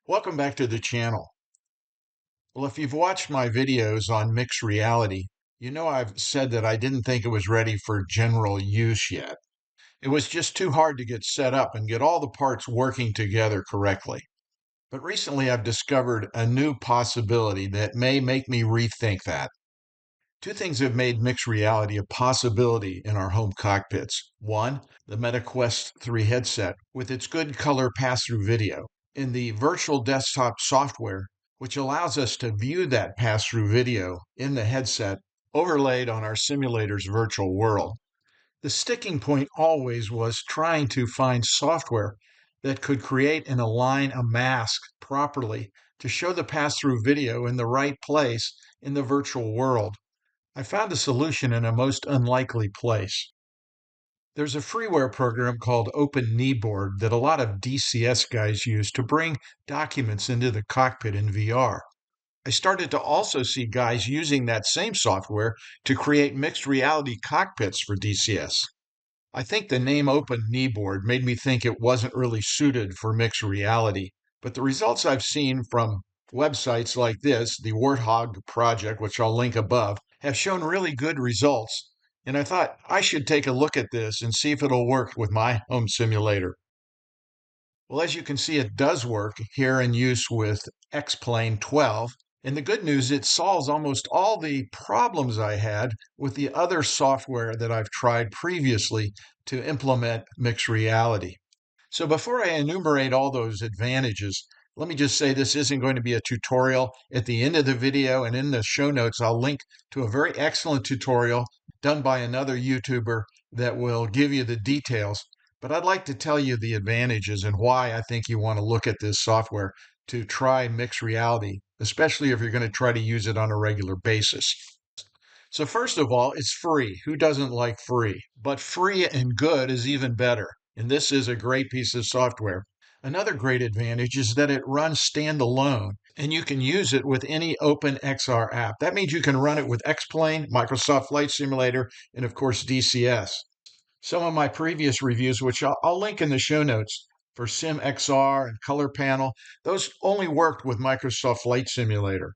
Welcome back to the channel. Well, if you've watched my videos on mixed reality, you know I've said that I didn't think it was ready for general use yet. It was just too hard to get set up and get all the parts working together correctly. But recently I've discovered a new possibility that may make me rethink that. Two things have made mixed reality a possibility in our home cockpits. One, the MetaQuest 3 headset with its good color pass-through video, and the virtual desktop software, which allows us to view that pass-through video in the headset overlaid on our simulator's virtual world. The sticking point always was trying to find software that could create and align a mask properly to show the pass-through video in the right place in the virtual world. I found a solution in a most unlikely place. There's a freeware program called OpenKneeboard that a lot of DCS guys use to bring documents into the cockpit in VR. I started to also see guys using that same software to create mixed reality cockpits for DCS. I think the name OpenKneeboard made me think it wasn't really suited for mixed reality, but the results I've seen from websites like this, the Warthog Project, which I'll link above, have shown really good results. And I thought I should take a look at this and see if it'll work with my home simulator. Well, as you can see, it does work here in use with X-Plane 12. And the good news, it solves almost all the problems I had with the other software that I've tried previously to implement mixed reality. So before I enumerate all those advantages, let me just say this isn't going to be a tutorial. At the end of the video and in the show notes, I'll link to a very excellent tutorial done by another YouTuber that will give you the details. But I'd like to tell you the advantages and why I think you want to look at this software to try mixed reality, especially if you're going to try to use it on a regular basis. So first of all, it's free. Who doesn't like free? But free and good is even better. And this is a great piece of software. Another great advantage is that it runs standalone and you can use it with any OpenXR app. That means you can run it with X-Plane, Microsoft Flight Simulator, and of course DCS. Some of my previous reviews, which I'll link in the show notes for SimXR and Color Panel, those only worked with Microsoft Flight Simulator.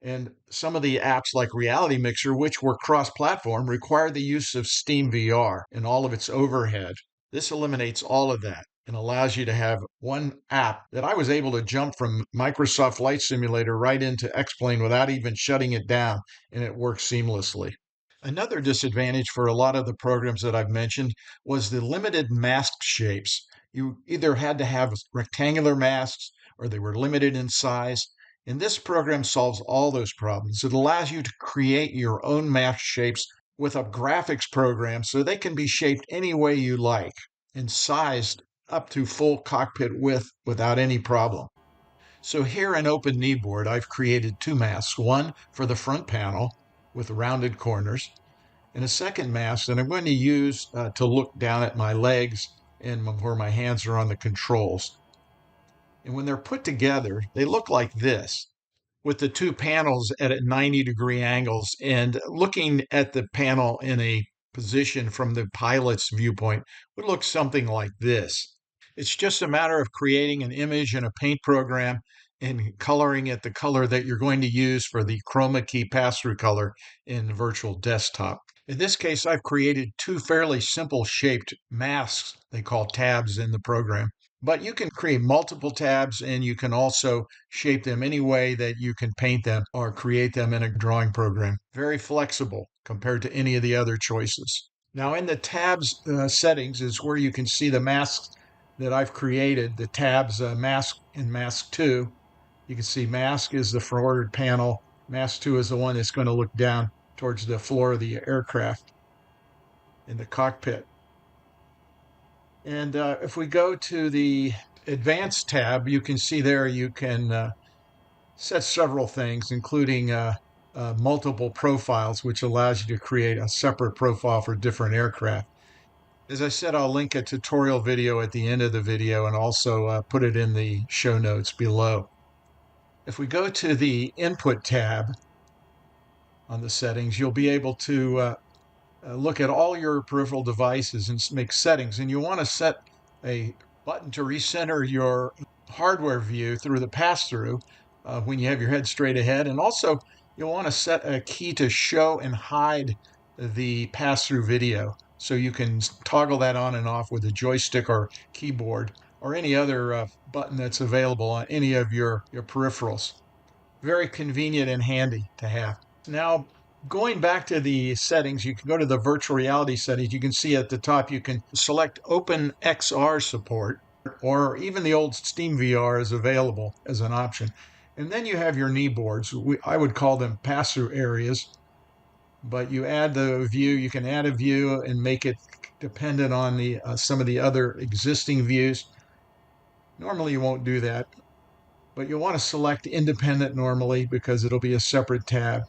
And some of the apps like Reality Mixer, which were cross-platform, require the use of Steam VR and all of its overhead. This eliminates all of that and allows you to have one app that I was able to jump from Microsoft Flight Simulator right into X-Plane without even shutting it down, and it works seamlessly. Another disadvantage for a lot of the programs that I've mentioned was the limited mask shapes. You either had to have rectangular masks or they were limited in size. And this program solves all those problems. It allows you to create your own mask shapes with a graphics program so they can be shaped any way you like and sized up to full cockpit width without any problem. So here in OpenKneeboard, I've created two masks, one for the front panel with rounded corners, and a second mask that I'm going to use to look down at my legs and where my hands are on the controls. And when they're put together, they look like this, with the two panels at 90-degree angles. And looking at the panel in a position from the pilot's viewpoint would look something like this. It's just a matter of creating an image in a paint program and coloring it the color that you're going to use for the chroma key pass-through color in Virtual Desktop. In this case, I've created two fairly simple shaped masks they call tabs in the program. But you can create multiple tabs and you can also shape them any way that you can paint them or create them in a drawing program. Very flexible compared to any of the other choices. Now in the tabs settings is where you can see the masks that I've created, the tabs mask and mask 2. You can see mask is the forward panel. Mask 2 is the one that's going to look down towards the floor of the aircraft in the cockpit. And if we go to the Advanced tab, you can see there you can set several things, including multiple profiles, which allows you to create a separate profile for different aircraft. As I said, I'll link a tutorial video at the end of the video and also put it in the show notes below. If we go to the Input tab on the settings, you'll be able to look at all your peripheral devices and make settings. And you want to set a button to recenter your hardware view through the pass-through when you have your head straight ahead. And also, you'll want to set a key to show and hide the pass-through video. So you can toggle that on and off with a joystick or keyboard or any other button that's available on any of your peripherals. Very convenient and handy to have. Now, going back to the settings, you can go to the virtual reality settings. You can see at the top you can select OpenXR support, or even the old Steam VR is available as an option. And then you have your Kneeboards. I would call them pass-through areas. But you add the view, you can add a view and make it dependent on the some of the other existing views. Normally you won't do that, but you'll want to select independent normally because it'll be a separate tab.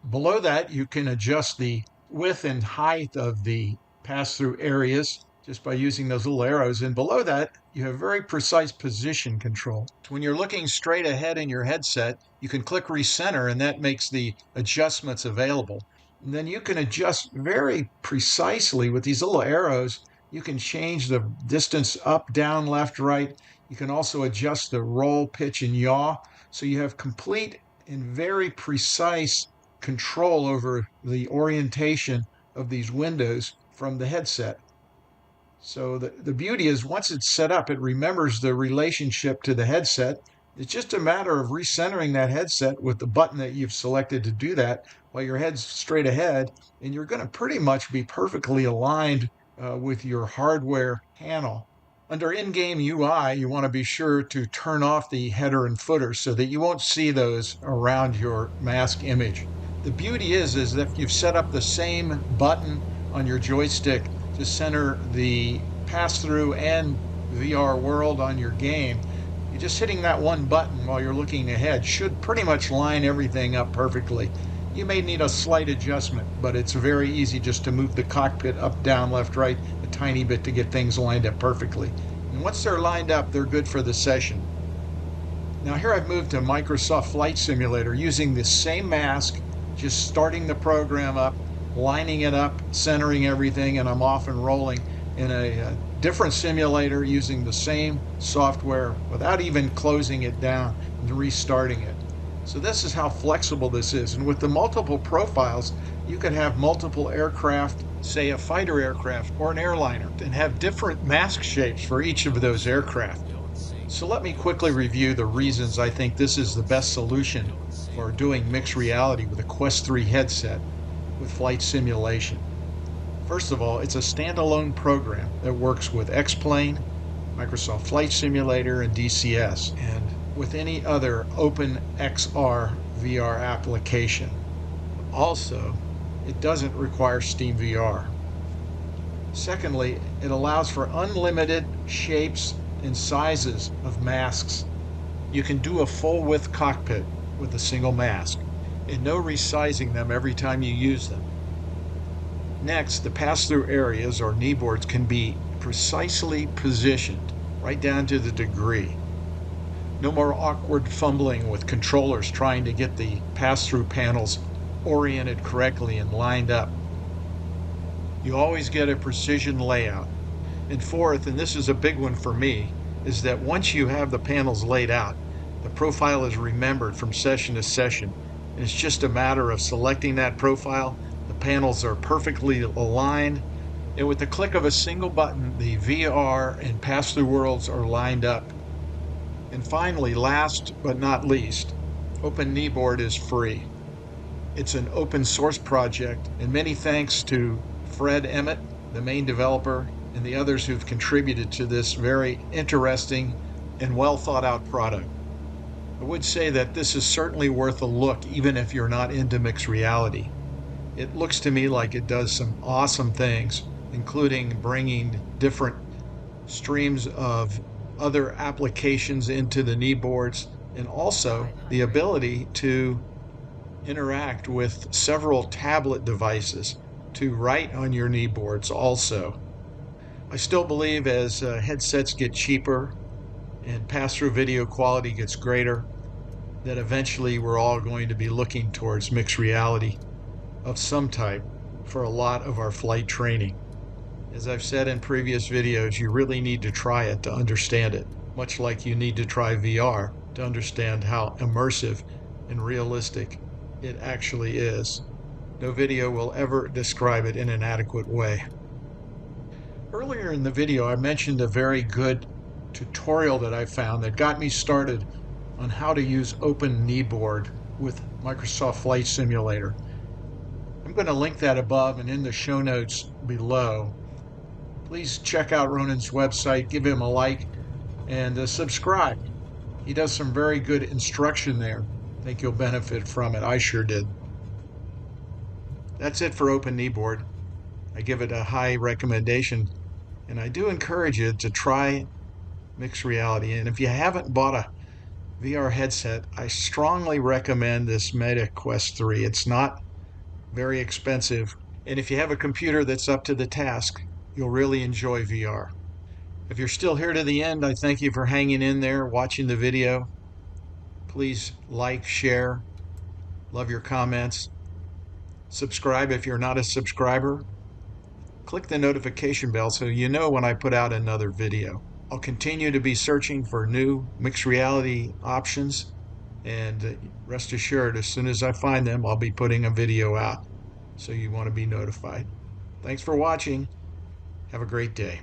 Below that, you can adjust the width and height of the pass-through areas just by using those little arrows. And below that, you have very precise position control. When you're looking straight ahead in your headset, you can click recenter and that makes the adjustments available. And then you can adjust very precisely with these little arrows. You can change the distance up, down, left, right. You can also adjust the roll, pitch, and yaw. So you have complete and very precise control over the orientation of these windows from the headset. So the beauty is once it's set up, it remembers the relationship to the headset. It's just a matter of recentering that headset with the button that you've selected to do that while your head's straight ahead, and you're going to pretty much be perfectly aligned with your hardware panel. Under in-game UI, you want to be sure to turn off the header and footer so that you won't see those around your mask image. The beauty is that if you've set up the same button on your joystick to center the pass-through and VR world on your game, you're just hitting that one button while you're looking ahead should pretty much line everything up perfectly. You may need a slight adjustment, but it's very easy just to move the cockpit up, down, left, right a tiny bit to get things lined up perfectly. And once they're lined up, they're good for the session. Now here I've moved to Microsoft Flight Simulator using the same mask, just starting the program up, lining it up, centering everything, and I'm off and rolling in a different simulator using the same software without even closing it down and restarting it. So this is how flexible this is. And with the multiple profiles, you could have multiple aircraft, say a fighter aircraft or an airliner, and have different mask shapes for each of those aircraft. So let me quickly review the reasons I think this is the best solution for doing mixed reality with a Quest 3 headset with flight simulation. First of all, it's a standalone program that works with X-Plane, Microsoft Flight Simulator, and DCS, and with any other OpenXR VR application. Also, it doesn't require Steam VR. Secondly, it allows for unlimited shapes and sizes of masks. You can do a full width cockpit with a single mask, and no resizing them every time you use them. Next, the pass-through areas or kneeboards can be precisely positioned, right down to the degree. No more awkward fumbling with controllers trying to get the pass-through panels oriented correctly and lined up. You always get a precision layout. And fourth, and this is a big one for me, is that once you have the panels laid out, the profile is remembered from session to session. And it's just a matter of selecting that profile. The panels are perfectly aligned. And with the click of a single button, the VR and pass-through worlds are lined up. And finally, last but not least, OpenKneeboard is free. It's an open source project, and many thanks to Fred Emmett, the main developer, and the others who've contributed to this very interesting and well thought out product. I would say that this is certainly worth a look even if you're not into mixed reality. It looks to me like it does some awesome things, including bringing different streams of other applications into the kneeboards, and also the ability to interact with several tablet devices to write on your kneeboards also. I still believe as headsets get cheaper and pass-through video quality gets greater, that eventually we're all going to be looking towards mixed reality of some type for a lot of our flight training. As I've said in previous videos, you really need to try it to understand it, much like you need to try VR to understand how immersive and realistic it actually is. No video will ever describe it in an adequate way. Earlier in the video, I mentioned a very good tutorial that I found that got me started on how to use OpenKneeboard with Microsoft Flight Simulator. I'm going to link that above and in the show notes below. Please check out Ronan's website, give him a like, and subscribe. He does some very good instruction there. I think you'll benefit from it. I sure did. That's it for OpenKneeboard. I give it a high recommendation, and I do encourage you to try mixed reality. And if you haven't bought a VR headset, I strongly recommend this Meta Quest 3. It's not very expensive, and if you have a computer that's up to the task, you'll really enjoy VR. If you're still here to the end, I thank you for hanging in there, watching the video. Please like, share, love your comments. Subscribe if you're not a subscriber. Click the notification bell so you know when I put out another video. I'll continue to be searching for new mixed reality options, and rest assured, as soon as I find them, I'll be putting a video out, so you want to be notified. Thanks for watching. Have a great day.